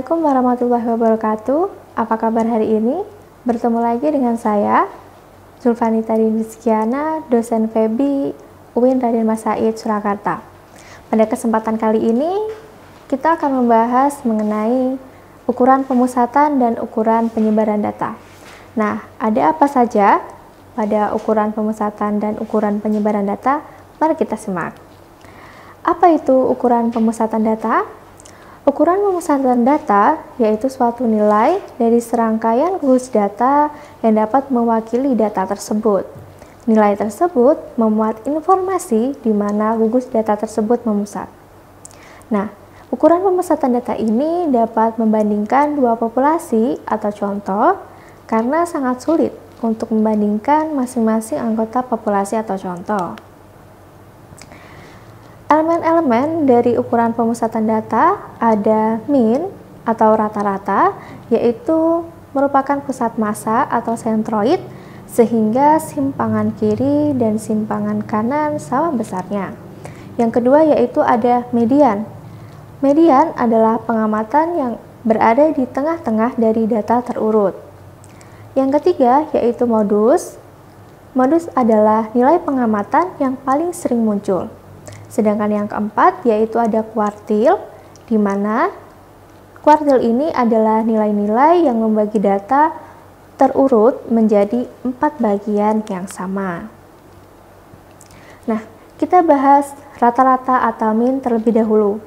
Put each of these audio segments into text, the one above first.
Assalamualaikum warahmatullahi wabarakatuh. Apa kabar hari ini? Bertemu lagi dengan saya, Zulfanita Rizkiana, dosen FEBI UIN Raden Mas Said, Surakarta. Pada kesempatan kali ini, kita akan membahas mengenai ukuran pemusatan dan ukuran penyebaran data. Nah, ada apa saja pada ukuran pemusatan dan ukuran penyebaran data? Mari kita simak. Apa itu ukuran pemusatan data? Ukuran pemusatan data yaitu suatu nilai dari serangkaian gugus data yang dapat mewakili data tersebut. Nilai tersebut memuat informasi di mana gugus data tersebut memusat. Nah, ukuran pemusatan data ini dapat membandingkan dua populasi atau contoh karena sangat sulit untuk membandingkan masing-masing anggota populasi atau contoh. Elemen-elemen dari ukuran pemusatan data ada mean atau rata-rata, yaitu merupakan pusat massa atau sentroid, sehingga simpangan kiri dan simpangan kanan sama besarnya. Yang kedua yaitu ada median. Median adalah pengamatan yang berada di tengah-tengah dari data terurut. Yang ketiga yaitu modus. Modus adalah nilai pengamatan yang paling sering muncul. Sedangkan yang keempat yaitu ada kuartil, di mana kuartil ini adalah nilai-nilai yang membagi data terurut menjadi 4 bagian yang sama. Nah, kita bahas rata-rata atau mean terlebih dahulu.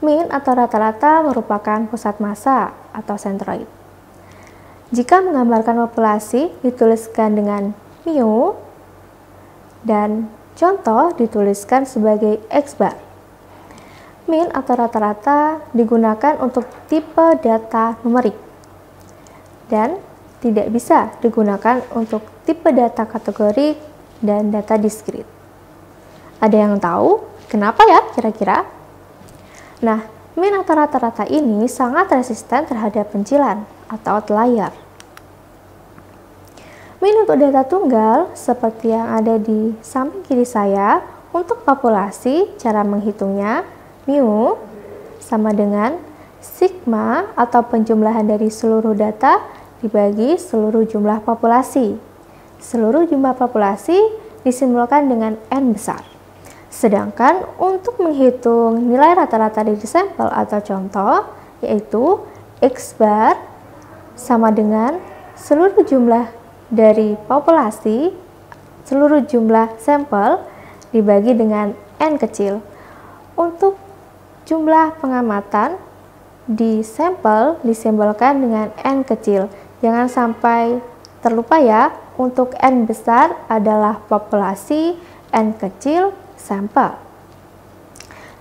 Mean atau rata-rata merupakan pusat massa atau sentroid. Jika menggambarkan populasi dituliskan dengan mu dan contoh dituliskan sebagai X bar. Mean atau rata-rata digunakan untuk tipe data numerik dan tidak bisa digunakan untuk tipe data kategorik dan data diskrit. Ada yang tahu kenapa ya kira-kira? Nah, mean atau rata-rata ini sangat resisten terhadap pencilan atau outlier. Mean untuk data tunggal seperti yang ada di samping kiri saya, untuk populasi cara menghitungnya mu sama dengan sigma atau penjumlahan dari seluruh data dibagi seluruh jumlah populasi. Seluruh jumlah populasi disimbolkan dengan N besar. Sedangkan untuk menghitung nilai rata-rata dari sampel atau contoh yaitu X bar sama dengan seluruh jumlah dari populasi, seluruh jumlah sampel dibagi dengan N kecil. Untuk jumlah pengamatan di sampel disimbolkan dengan N kecil. Jangan sampai terlupa ya, untuk N besar adalah populasi, N kecil sampel.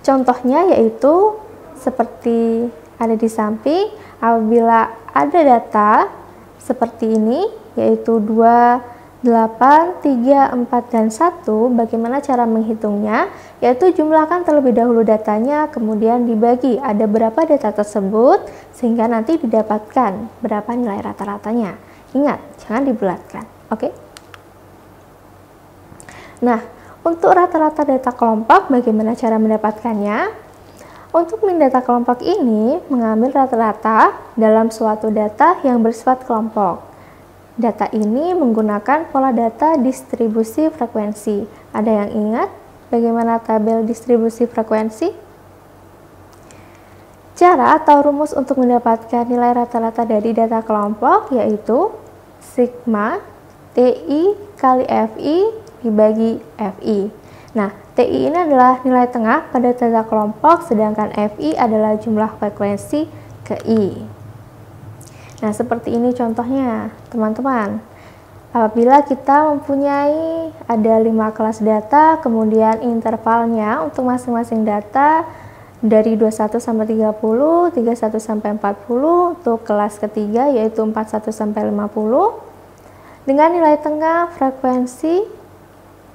Contohnya yaitu seperti ada di samping, apabila ada data seperti ini, yaitu 2, 8, 3, 4, dan 1, bagaimana cara menghitungnya? Yaitu jumlahkan terlebih dahulu datanya, kemudian dibagi ada berapa data tersebut, sehingga nanti didapatkan berapa nilai rata-ratanya. Ingat, jangan dibulatkan, oke? Nah, untuk rata-rata data kelompok, bagaimana cara mendapatkannya? Untuk mean data kelompok ini, mengambil rata-rata dalam suatu data yang bersifat kelompok. Data ini menggunakan pola data distribusi frekuensi. Ada yang ingat bagaimana tabel distribusi frekuensi? Cara atau rumus untuk mendapatkan nilai rata-rata dari data kelompok yaitu sigma TI kali FI dibagi FI. Nah, TI ini adalah nilai tengah pada data kelompok, sedangkan FI adalah jumlah frekuensi ke I. Nah, seperti ini contohnya, teman-teman. Apabila kita mempunyai ada 5 kelas data, kemudian intervalnya untuk masing-masing data dari 21 sampai 30, 31 sampai 40, untuk kelas ketiga yaitu 41 sampai 50, dengan nilai tengah frekuensi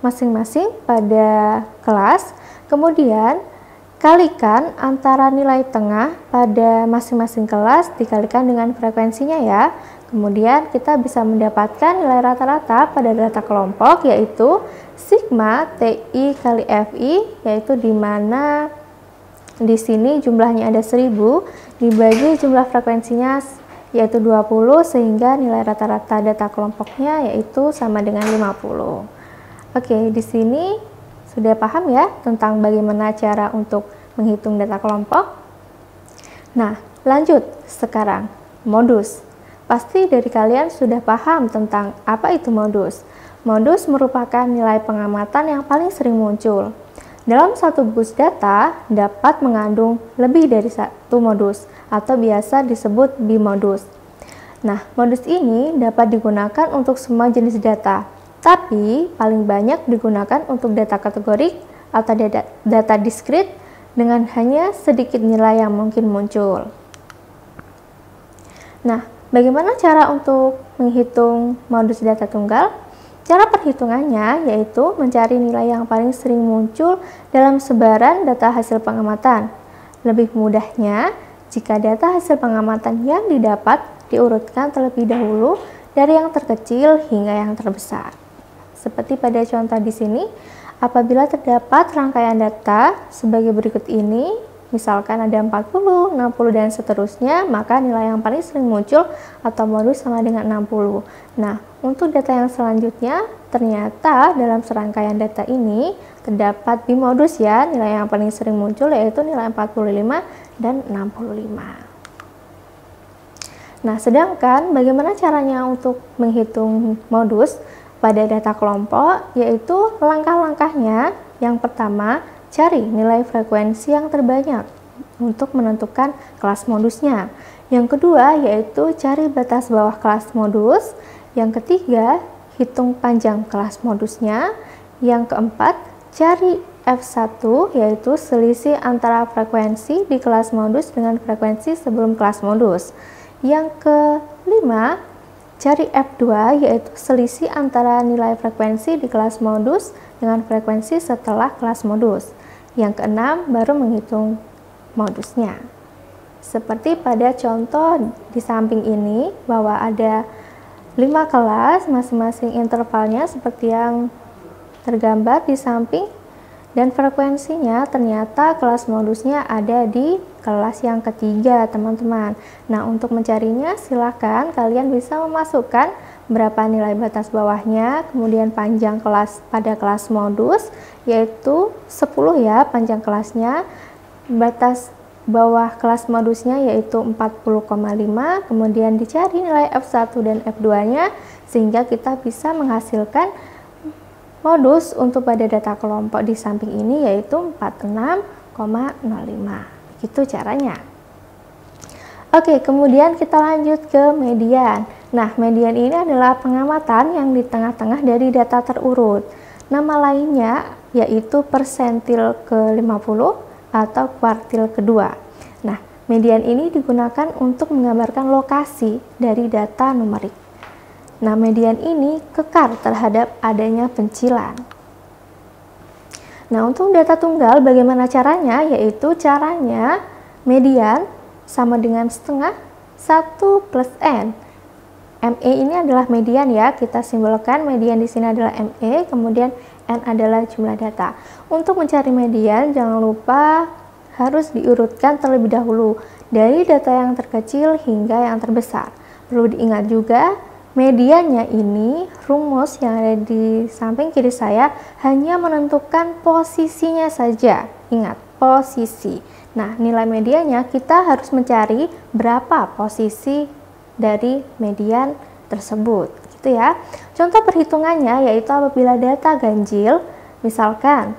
masing-masing pada kelas, kemudian kalikan antara nilai tengah pada masing-masing kelas dikalikan dengan frekuensinya ya. Kemudian kita bisa mendapatkan nilai rata-rata pada data kelompok yaitu sigma TI kali FI, yaitu di mana Di sini jumlahnya ada 1000, dibagi jumlah frekuensinya yaitu 20, sehingga nilai rata-rata data kelompoknya yaitu sama dengan 50. Oke, di sini sudah paham ya tentang bagaimana cara untuk menghitung data kelompok? Nah, lanjut sekarang, modus. Pasti dari kalian sudah paham tentang apa itu modus. Modus merupakan nilai pengamatan yang paling sering muncul. Dalam satu bus data dapat mengandung lebih dari satu modus atau biasa disebut bimodus. Nah, modus ini dapat digunakan untuk semua jenis data, tapi paling banyak digunakan untuk data kategorik atau data diskrit dengan hanya sedikit nilai yang mungkin muncul. Nah, bagaimana cara untuk menghitung modus data tunggal? Cara perhitungannya yaitu mencari nilai yang paling sering muncul dalam sebaran data hasil pengamatan. Lebih mudahnya, jika data hasil pengamatan yang didapat diurutkan terlebih dahulu dari yang terkecil hingga yang terbesar. Seperti pada contoh di sini, apabila terdapat rangkaian data sebagai berikut ini, misalkan ada 40, 60, dan seterusnya, maka nilai yang paling sering muncul atau modus sama dengan 60. Nah, untuk data yang selanjutnya, ternyata dalam serangkaian data ini terdapat bimodus ya, nilai yang paling sering muncul yaitu nilai 45 dan 65. Nah, sedangkan bagaimana caranya untuk menghitung modus pada data kelompok, yaitu langkah-langkahnya. Yang pertama, cari nilai frekuensi yang terbanyak untuk menentukan kelas modusnya. Yang kedua, yaitu cari batas bawah kelas modus. Yang ketiga, hitung panjang kelas modusnya. Yang keempat, cari F1, yaitu selisih antara frekuensi di kelas modus dengan frekuensi sebelum kelas modus. Yang kelima, cari F2, yaitu selisih antara nilai frekuensi di kelas modus dengan frekuensi setelah kelas modus. Yang keenam, baru menghitung modusnya. Seperti pada contoh di samping ini, bahwa ada 5 kelas, masing-masing intervalnya seperti yang tergambar di samping, dan frekuensinya ternyata kelas modusnya ada di kelas yang ketiga, teman-teman. Nah, untuk mencarinya silakan kalian bisa memasukkan berapa nilai batas bawahnya, kemudian panjang kelas pada kelas modus yaitu 10 ya panjang kelasnya, batas bawah kelas modusnya yaitu 40,5, kemudian dicari nilai F1 dan F2-nya sehingga kita bisa menghasilkan modus untuk pada data kelompok di samping ini yaitu 46,05. Gitu caranya. Oke, kemudian kita lanjut ke median. Nah, median ini adalah pengamatan yang di tengah-tengah dari data terurut. Nama lainnya yaitu persentil ke-50 atau kuartil kedua. Nah, median ini digunakan untuk menggambarkan lokasi dari data numerik. Nah, median ini kekar terhadap adanya pencilan. Nah, untuk data tunggal bagaimana caranya? Yaitu caranya median sama dengan setengah 1 plus N. ME ini adalah median ya, kita simbolkan median di sini adalah ME, kemudian N adalah jumlah data. Untuk mencari median, jangan lupa harus diurutkan terlebih dahulu dari data yang terkecil hingga yang terbesar. Perlu diingat juga, mediannya ini, rumus yang ada di samping kiri saya hanya menentukan posisinya saja. Ingat, posisi. Nah, nilai mediannya kita harus mencari berapa posisi dari median tersebut, gitu ya. Contoh perhitungannya yaitu apabila data ganjil, misalkan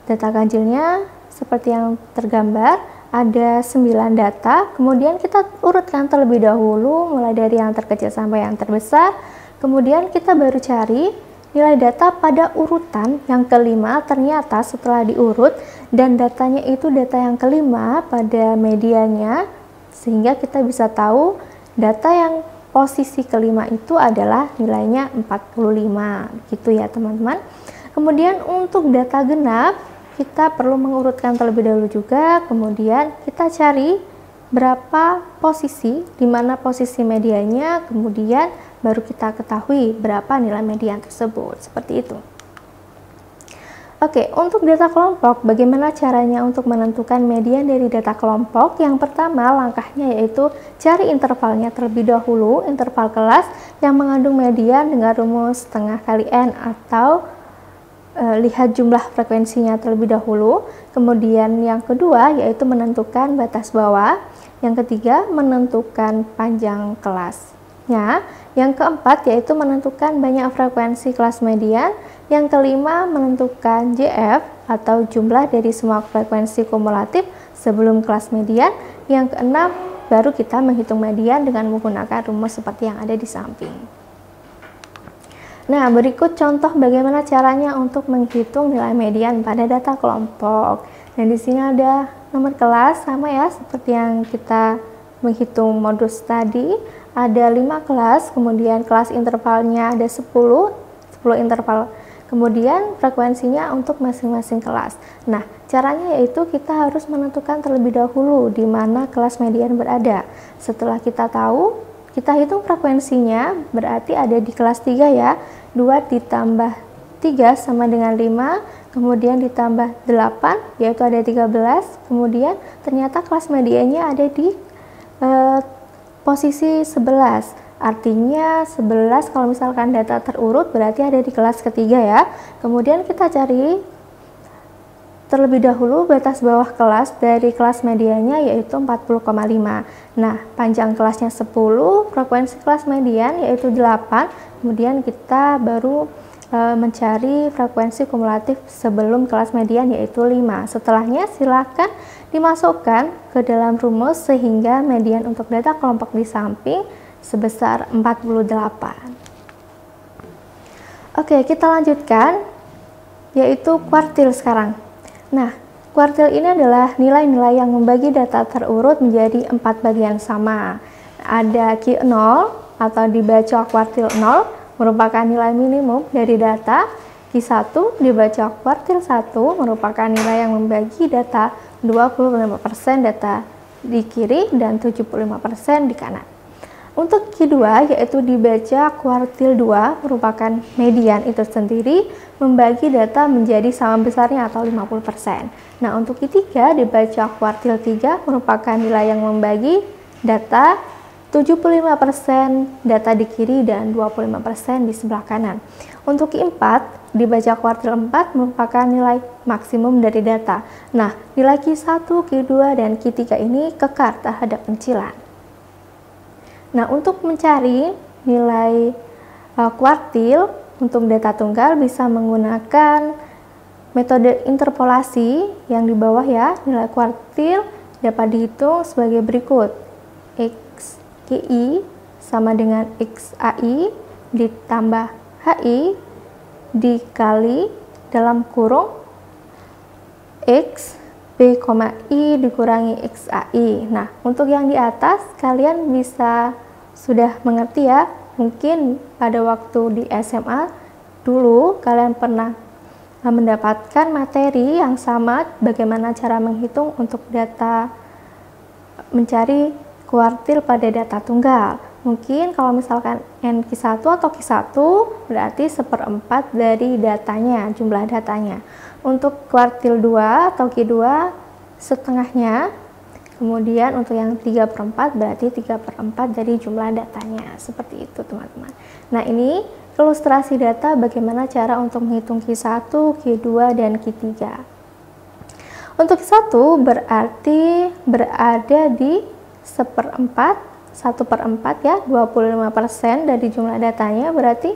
data ganjilnya seperti yang tergambar, ada 9 data, kemudian kita urutkan terlebih dahulu mulai dari yang terkecil sampai yang terbesar, kemudian kita baru cari nilai data pada urutan yang kelima. Ternyata setelah diurut dan datanya itu data yang kelima pada mediannya, sehingga kita bisa tahu data yang posisi kelima itu adalah nilainya 45, gitu ya teman-teman. Kemudian untuk data genap, kita perlu mengurutkan terlebih dahulu juga, kemudian kita cari berapa posisi, di mana posisi mediannya, kemudian baru kita ketahui berapa nilai median tersebut, seperti itu. Oke, untuk data kelompok, bagaimana caranya untuk menentukan median dari data kelompok? Yang pertama, langkahnya yaitu cari intervalnya terlebih dahulu, interval kelas yang mengandung median dengan rumus setengah kali N, atau lihat jumlah frekuensinya terlebih dahulu. Kemudian yang kedua yaitu menentukan batas bawah. Yang ketiga, menentukan panjang kelasnya. Yang keempat yaitu menentukan banyak frekuensi kelas median. Yang kelima, menentukan JF atau jumlah dari semua frekuensi kumulatif sebelum kelas median. Yang keenam, baru kita menghitung median dengan menggunakan rumus seperti yang ada di samping. Nah, berikut contoh bagaimana caranya untuk menghitung nilai median pada data kelompok. Dan di sini ada nomor kelas, sama ya seperti yang kita menghitung modus tadi. Ada 5 kelas, kemudian kelas intervalnya ada 10 interval. Kemudian frekuensinya untuk masing-masing kelas. Nah, caranya yaitu kita harus menentukan terlebih dahulu di mana kelas median berada. Setelah kita tahu, kita hitung frekuensinya, berarti ada di kelas 3 ya. 2 ditambah 3 sama dengan 5, kemudian ditambah 8, yaitu ada 13. Kemudian ternyata kelas mediannya ada di posisi 11. Artinya 11 kalau misalkan data terurut berarti ada di kelas ketiga ya. Kemudian kita cari terlebih dahulu batas bawah kelas dari kelas mediannya yaitu 40,5. Nah, panjang kelasnya 10, frekuensi kelas median yaitu 8. Kemudian kita baru mencari frekuensi kumulatif sebelum kelas median yaitu 5. Setelahnya silakan dimasukkan ke dalam rumus sehingga median untuk data kelompok di samping sebesar 48. Oke, kita lanjutkan yaitu kuartil sekarang. Nah, kuartil ini adalah nilai-nilai yang membagi data terurut menjadi 4 bagian sama. Ada Q0 atau dibaca kuartil 0 merupakan nilai minimum dari data. Q1 dibaca kuartil 1 merupakan nilai yang membagi data 25% data di kiri dan 75% di kanan. Untuk Q2 yaitu dibaca kuartil 2 merupakan median itu sendiri membagi data menjadi sama besarnya atau 50%. Nah, untuk Q3 dibaca kuartil 3 merupakan nilai yang membagi data 75% data di kiri dan 25% di sebelah kanan. Untuk Q4 dibaca kuartil 4 merupakan nilai maksimum dari data. Nah, nilai Q1, Q2 dan Q3 ini kekar terhadap pencilan. Nah, untuk mencari nilai kuartil untuk data tunggal bisa menggunakan metode interpolasi yang di bawah ya. Nilai kuartil dapat dihitung sebagai berikut. XQI sama dengan XAI ditambah HI dikali dalam kurung X B, I dikurangi XAI. Nah, untuk yang di atas kalian bisa sudah mengerti ya. Mungkin pada waktu di SMA dulu kalian pernah mendapatkan materi yang sama bagaimana cara menghitung untuk data mencari kuartil pada data tunggal. Mungkin kalau misalkan NQ1 atau Q1 berarti 1/4 dari datanya, jumlah datanya. Untuk kuartil 2 atau Q2 setengahnya. Kemudian untuk yang 3/4 berarti 3/4 dari jumlah datanya. Seperti itu teman-teman. Nah, ini ilustrasi data bagaimana cara untuk menghitung Q1, Q2, dan Q3. Untuk Q1 berarti berada di 1/4 ya, 25% dari jumlah datanya berarti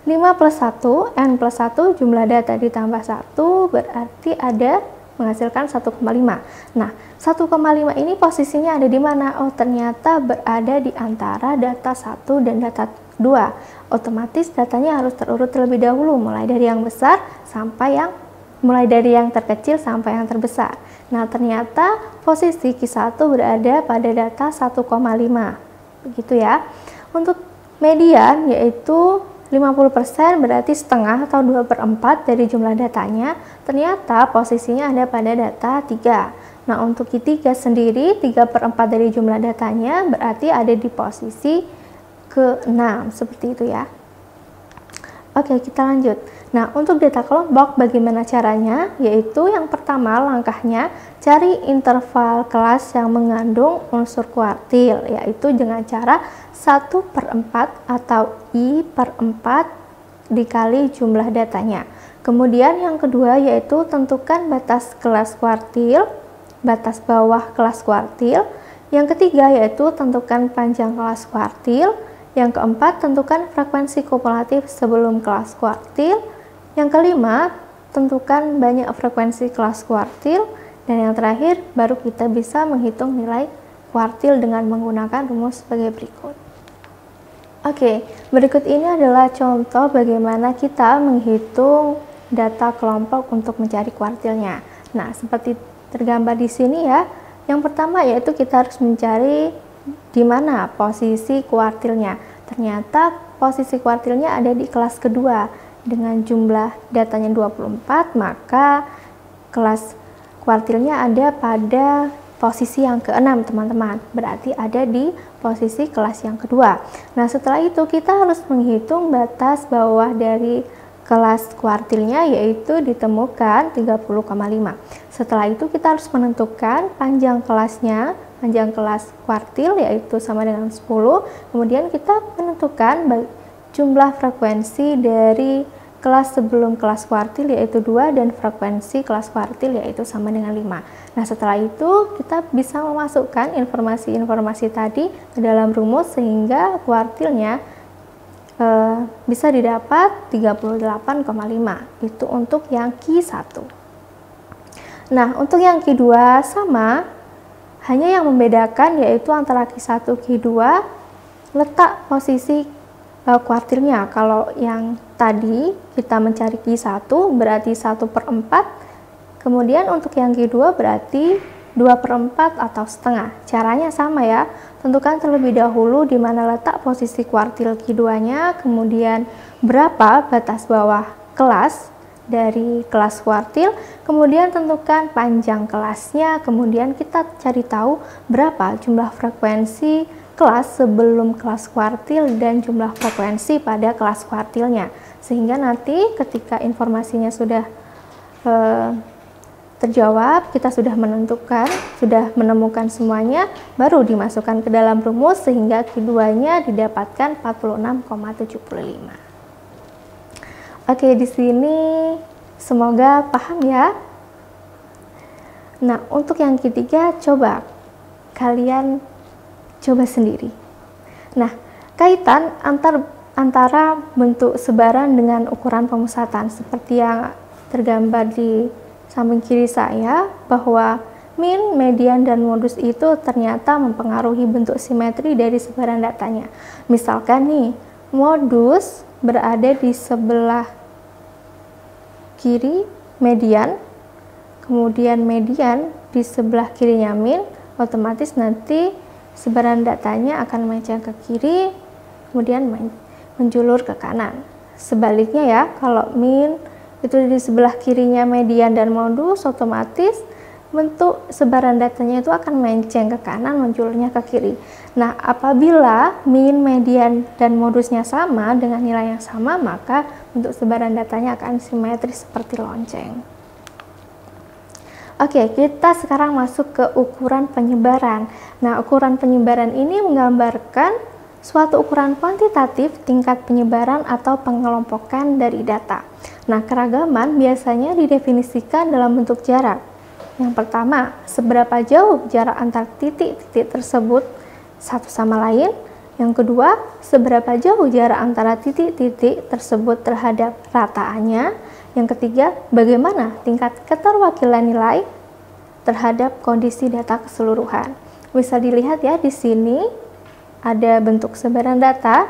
5 plus 1, N plus 1 jumlah data ditambah 1 berarti ada menghasilkan 1,5. Nah, 1,5 ini posisinya ada di mana? Oh, ternyata berada di antara data 1 dan data 2. Otomatis datanya harus terurut terlebih dahulu mulai dari yang besar sampai mulai dari yang terkecil sampai yang terbesar. Nah, ternyata posisi Q1 berada pada data 1,5. Begitu ya. Untuk median yaitu 50% berarti setengah atau 2/4 dari jumlah datanya. Ternyata posisinya ada pada data 3. Nah, untuk Q3 sendiri 3/4 dari jumlah datanya berarti ada di posisi ke-6. Seperti itu ya. Oke, kita lanjut. Nah, untuk data kelompok bagaimana caranya? Yaitu yang pertama langkahnya cari interval kelas yang mengandung unsur kuartil, yaitu dengan cara 1/4 atau I/4 dikali jumlah datanya. Kemudian yang kedua yaitu tentukan batas kelas kuartil, batas bawah kelas kuartil. Yang ketiga yaitu tentukan panjang kelas kuartil. Yang keempat, tentukan frekuensi kumulatif sebelum kelas kuartil. Yang kelima, tentukan banyak frekuensi kelas kuartil. Dan yang terakhir, baru kita bisa menghitung nilai kuartil dengan menggunakan rumus sebagai berikut. Oke, berikut ini adalah contoh bagaimana kita menghitung data kelompok untuk mencari kuartilnya. Nah, seperti tergambar di sini ya. Yang pertama yaitu kita harus mencari di mana posisi kuartilnya. Ternyata posisi kuartilnya ada di kelas kedua. Dengan jumlah datanya 24, maka kelas kuartilnya ada pada posisi yang ke-6, teman-teman. Berarti ada di posisi kelas yang kedua. Nah, setelah itu kita harus menghitung batas bawah dari kelas kuartilnya, yaitu ditemukan 30,5. Setelah itu kita harus menentukan panjang kelasnya, panjang kelas kuartil yaitu sama dengan 10. Kemudian kita menentukan jumlah frekuensi dari kelas sebelum kelas kuartil yaitu 2 dan frekuensi kelas kuartil yaitu sama dengan 5. Nah, setelah itu kita bisa memasukkan informasi-informasi tadi ke dalam rumus sehingga kuartilnya bisa didapat 38,5. Itu untuk yang Q1. Nah, untuk yang Q2 sama, hanya yang membedakan yaitu antara Q1 Q2 letak posisi kuartilnya. Kalau yang tadi kita mencari Q1 berarti 1/4, kemudian untuk yang Q2 berarti 2/4 atau setengah. Caranya sama ya, tentukan terlebih dahulu di mana letak posisi kuartil Q2-nya, kemudian berapa batas bawah kelas dari kelas kuartil, kemudian tentukan panjang kelasnya, kemudian kita cari tahu berapa jumlah frekuensi kelas sebelum kelas kuartil dan jumlah frekuensi pada kelas kuartilnya. Sehingga nanti ketika informasinya sudah terjawab, kita sudah menentukan, sudah menemukan semuanya, baru dimasukkan ke dalam rumus sehingga keduanya didapatkan 46,75. Oke, di sini semoga paham ya. Nah, untuk yang ketiga coba kalian coba sendiri. Nah, kaitan antara bentuk sebaran dengan ukuran pemusatan seperti yang tergambar di samping kiri saya, bahwa min, median, dan modus itu ternyata mempengaruhi bentuk simetri dari sebaran datanya. Misalkan nih, modus berada di sebelah kiri median, kemudian median di sebelah kirinya min, otomatis nanti sebaran datanya akan melenceng ke kiri, kemudian menjulur ke kanan. Sebaliknya ya, kalau min itu di sebelah kirinya median dan modus, otomatis bentuk sebaran datanya itu akan melenceng ke kanan, menjulurnya ke kiri. Nah, apabila min, median, dan modusnya sama dengan nilai yang sama, maka bentuk sebaran datanya akan simetris seperti lonceng. Oke, kita sekarang masuk ke ukuran penyebaran. Nah, ukuran penyebaran ini menggambarkan suatu ukuran kuantitatif tingkat penyebaran atau pengelompokan dari data. Nah, keragaman biasanya didefinisikan dalam bentuk jarak. Yang pertama, seberapa jauh jarak antar titik-titik tersebut satu sama lain. Yang kedua, seberapa jauh jarak antara titik-titik tersebut terhadap rataannya. Yang ketiga, bagaimana tingkat keterwakilan nilai terhadap kondisi data keseluruhan. Bisa dilihat ya di sini ada bentuk sebaran data.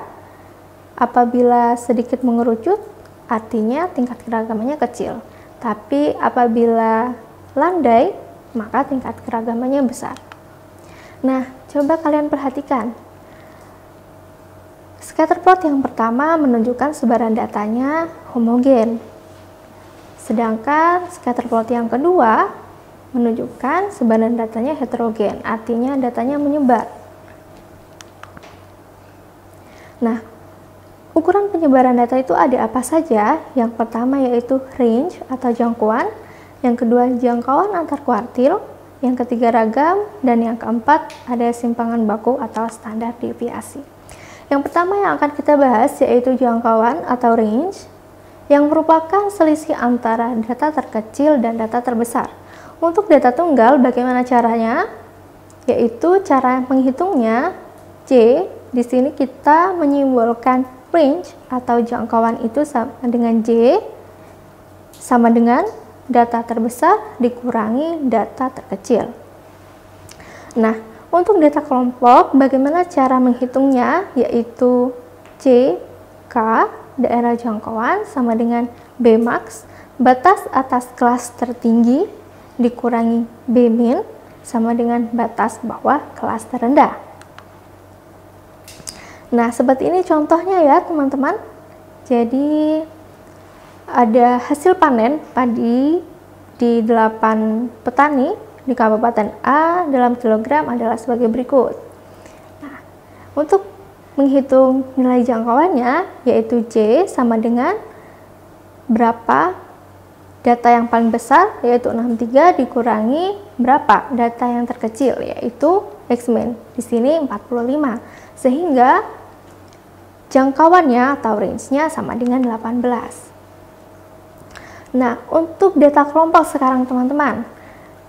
Apabila sedikit mengerucut, artinya tingkat keragamannya kecil. Tapi apabila landai, maka tingkat keragamannya besar. Nah, coba kalian perhatikan. Scatter plot yang pertama menunjukkan sebaran datanya homogen. Sedangkan scatter plot yang kedua menunjukkan sebaran datanya heterogen, artinya datanya menyebar. Nah, ukuran penyebaran data itu ada apa saja? Yang pertama yaitu range atau jangkauan, yang kedua jangkauan antar kuartil, yang ketiga ragam, dan yang keempat ada simpangan baku atau standar deviasi. Yang pertama yang akan kita bahas yaitu jangkauan atau range, yang merupakan selisih antara data terkecil dan data terbesar. Untuk data tunggal bagaimana caranya? Yaitu cara menghitungnya J. Di sini kita menyimbolkan range atau jangkauan itu sama dengan J, sama dengan data terbesar dikurangi data terkecil. Nah, untuk data kelompok, bagaimana cara menghitungnya? Yaitu C, K, daerah jangkauan sama dengan B max, batas atas kelas tertinggi dikurangi B min sama dengan batas bawah kelas terendah. Nah, seperti ini contohnya ya teman-teman. Jadi ada hasil panen padi di 8 petani di Kabupaten A dalam kilogram adalah sebagai berikut. Nah, untuk menghitung nilai jangkauannya yaitu J sama dengan berapa data yang paling besar yaitu 63 dikurangi berapa data yang terkecil yaitu X min. Di sini 45. Sehingga jangkauannya atau range-nya sama dengan 18. Nah, untuk data kelompok sekarang teman-teman.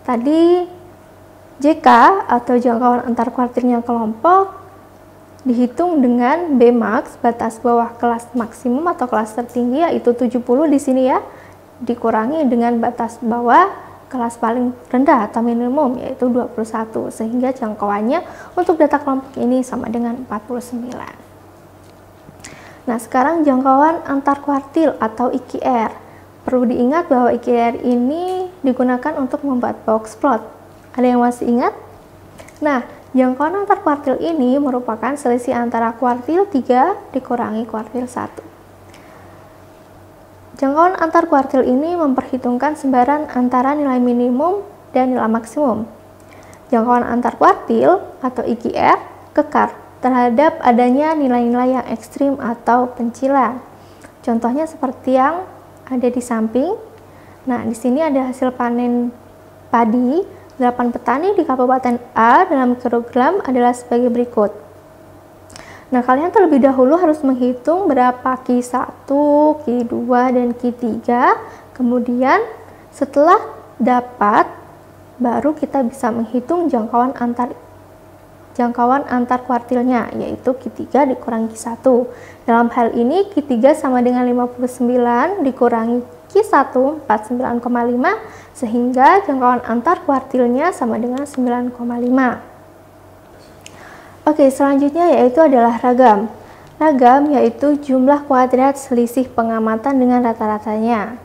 Tadi JK atau jangkauan antar kuartilnya kelompok dihitung dengan B max, batas bawah kelas maksimum atau kelas tertinggi yaitu 70 di sini ya, dikurangi dengan batas bawah kelas paling rendah atau minimum yaitu 21, sehingga jangkauannya untuk data kelompok ini sama dengan 49. Nah, sekarang jangkauan antar kuartil atau IQR. Perlu diingat bahwa IQR ini digunakan untuk membuat box plot. Ada yang masih ingat? Nah, jangkauan antar kuartil ini merupakan selisih antara kuartil 3 dikurangi kuartil 1. Jangkauan antar kuartil ini memperhitungkan sebaran antara nilai minimum dan nilai maksimum. Jangkauan antar kuartil atau IQR kekar terhadap adanya nilai-nilai yang ekstrim atau pencilan. Contohnya seperti yang ada di samping. Nah, di sini ada hasil panen padi 8 petani di Kabupaten A dalam kilogram adalah sebagai berikut. Nah, kalian terlebih dahulu harus menghitung berapa Q1, Q2, dan Q3. Kemudian setelah dapat, baru kita bisa menghitung jangkauan antar kuartilnya, yaitu Q3 dikurangi Q1. Dalam hal ini Q3 sama dengan 59 dikurangi Q1 49,5, sehingga jangkauan antar kuartilnya sama dengan 9,5. Oke, selanjutnya yaitu adalah ragam. Ragam yaitu jumlah kuadrat selisih pengamatan dengan rata-ratanya.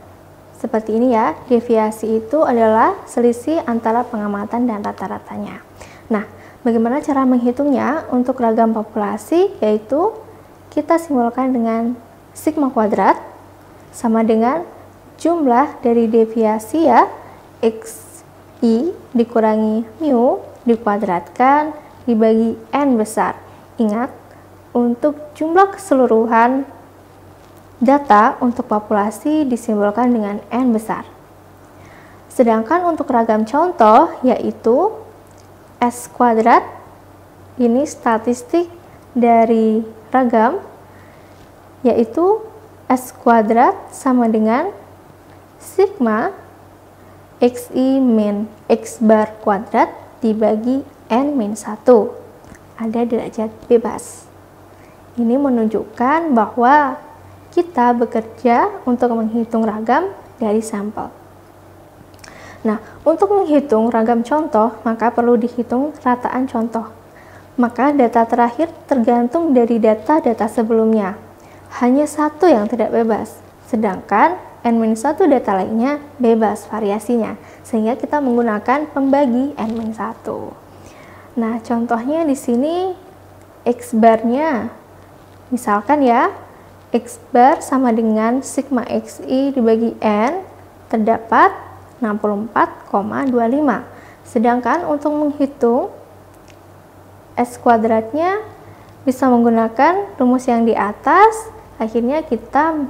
Seperti ini ya, deviasi itu adalah selisih antara pengamatan dan rata-ratanya. Nah, bagaimana cara menghitungnya? Untuk ragam populasi yaitu kita simbolkan dengan sigma kuadrat sama dengan jumlah dari deviasi ya, xi dikurangi mu dikuadratkan dibagi n besar. Ingat, untuk jumlah keseluruhan data untuk populasi disimbolkan dengan n besar. Sedangkan untuk ragam contoh yaitu S kuadrat, ini statistik dari ragam, yaitu S kuadrat sama dengan sigma xi min x bar kuadrat dibagi n min 1. Ada derajat bebas. Ini menunjukkan bahwa kita bekerja untuk menghitung ragam dari sampel. Nah, untuk menghitung ragam contoh, maka perlu dihitung rataan contoh. Maka data terakhir tergantung dari data-data sebelumnya. Hanya satu yang tidak bebas, sedangkan n-1 data lainnya bebas variasinya, sehingga kita menggunakan pembagi n-1. Nah, contohnya di sini X barnya, misalkan ya, X bar sama dengan sigma xi dibagi n, terdapat 64,25. Sedangkan untuk menghitung S kuadratnya bisa menggunakan rumus yang di atas, akhirnya kita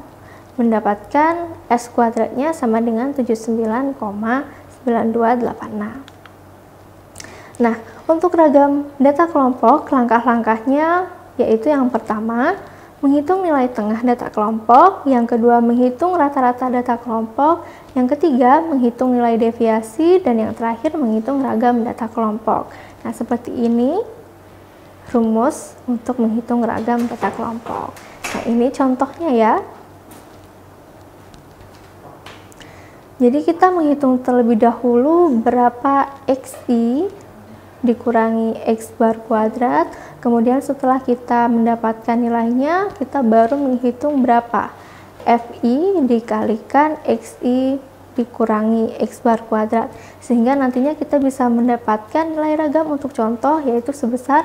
mendapatkan S kuadratnya sama dengan 79,9286. Nah, untuk ragam data kelompok, langkah-langkahnya yaitu yang pertama, menghitung nilai tengah data kelompok, yang kedua menghitung rata-rata data kelompok, yang ketiga menghitung nilai deviasi, dan yang terakhir menghitung ragam data kelompok. Nah, seperti ini rumus untuk menghitung ragam data kelompok. Nah, ini contohnya ya. Jadi kita menghitung terlebih dahulu berapa XI dikurangi X bar kuadrat, kemudian setelah kita mendapatkan nilainya, kita baru menghitung berapa FI dikalikan XI dikurangi X bar kuadrat, sehingga nantinya kita bisa mendapatkan nilai ragam untuk contoh yaitu sebesar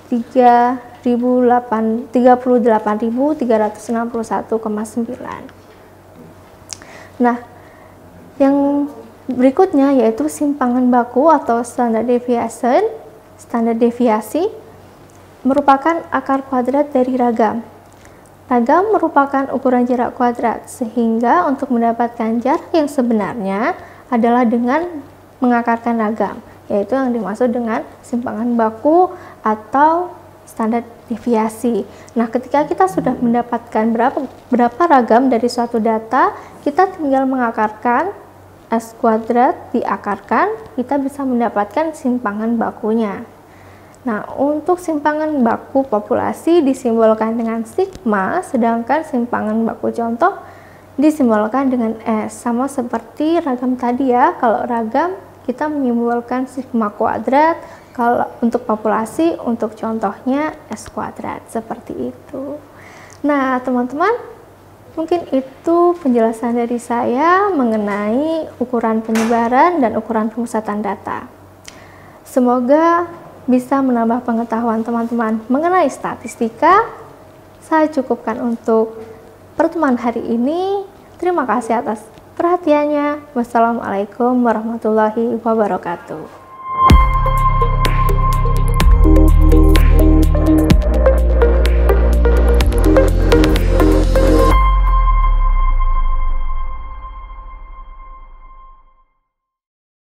38.361,9. Nah, yang berikutnya yaitu simpangan baku atau standard deviasi merupakan akar kuadrat dari ragam. Ragam merupakan ukuran jarak kuadrat, sehingga untuk mendapatkan jarak yang sebenarnya adalah dengan mengakarkan ragam, yaitu yang dimaksud dengan simpangan baku atau standar deviasi. Nah, ketika kita sudah mendapatkan berapa ragam dari suatu data, kita tinggal mengakarkan S kuadrat diakarkan, kita bisa mendapatkan simpangan bakunya. Nah, untuk simpangan baku populasi disimbolkan dengan sigma, sedangkan simpangan baku contoh disimbolkan dengan S. Sama seperti ragam tadi ya, kalau ragam kita menyimbolkan sigma kuadrat, kalau untuk populasi, untuk contohnya S kuadrat, seperti itu. Nah, teman-teman, mungkin itu penjelasan dari saya mengenai ukuran penyebaran dan ukuran pemusatan data. Semoga bisa menambah pengetahuan teman-teman mengenai statistika. Saya cukupkan untuk pertemuan hari ini. Terima kasih atas perhatiannya. Wassalamualaikum warahmatullahi wabarakatuh.